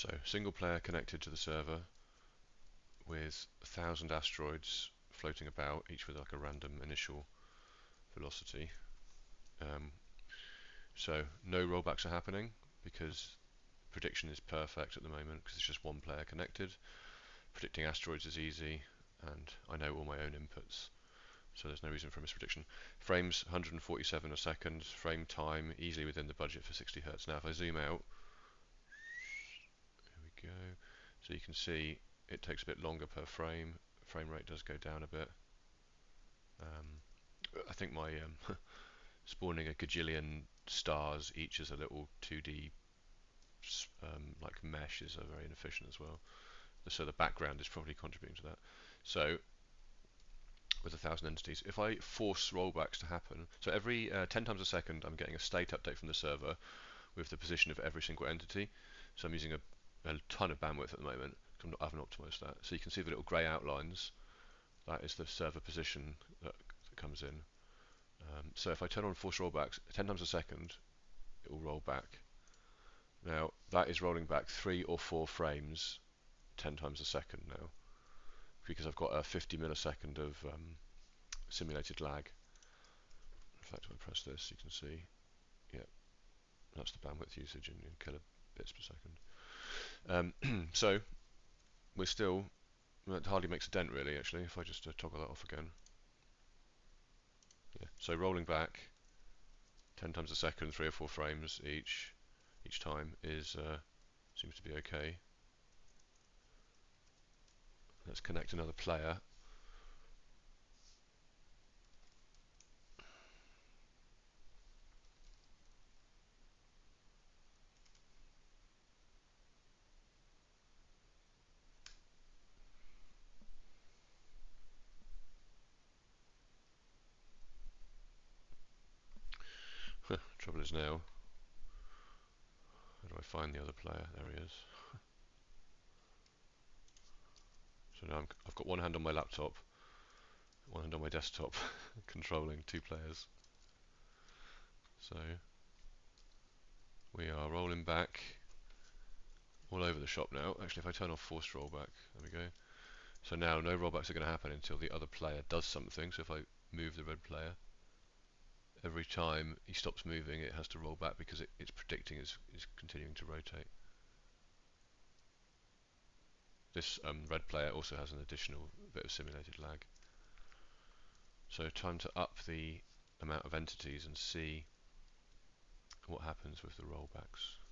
So single player connected to the server with 1,000 asteroids floating about, each with like a random initial velocity. So no rollbacks are happening because prediction is perfect at the moment because it's just one player connected. Predicting asteroids is easy, and I know all my own inputs, so there's no reason for a misprediction. Frames 147 a second, frame time easily within the budget for 60 Hz. Now if I zoom out, here we go, so you can see it takes a bit longer per frame. Frame rate does go down a bit. I think my spawning a gajillion stars each as a little 2D like mesh is very inefficient as well. So the background is probably contributing to that. So with 1,000 entities, if I force rollbacks to happen, so every 10 times a second I'm getting a state update from the server with the position of every single entity. So I'm using a ton of bandwidth at the moment because I haven't optimized that. So you can see the little grey outlines. That is the server position that comes in. So if I turn on force rollbacks 10 times a second, it will roll back. Now that is rolling back 3 or 4 frames 10 times a second now, because I've got a 50 millisecond of simulated lag. In fact, if I press this, you can see, yeah, that's the bandwidth usage in kilobits per second. So we're still, that hardly makes a dent really, actually, if I just toggle that off again. Yeah. So rolling back 10 times a second, 3 or 4 frames each time is seems to be okay. Let's connect another player. Trouble is now, how do I find the other player? There he is. So now I've got one hand on my laptop, one hand on my desktop, controlling 2 players. So we are rolling back all over the shop now. Actually, if I turn off forced rollback, there we go. So now no rollbacks are going to happen until the other player does something. So if I move the red player, every time he stops moving, it has to roll back because it's predicting is continuing to rotate. This red player also has an additional bit of simulated lag. So time to up the amount of entities and see what happens with the rollbacks.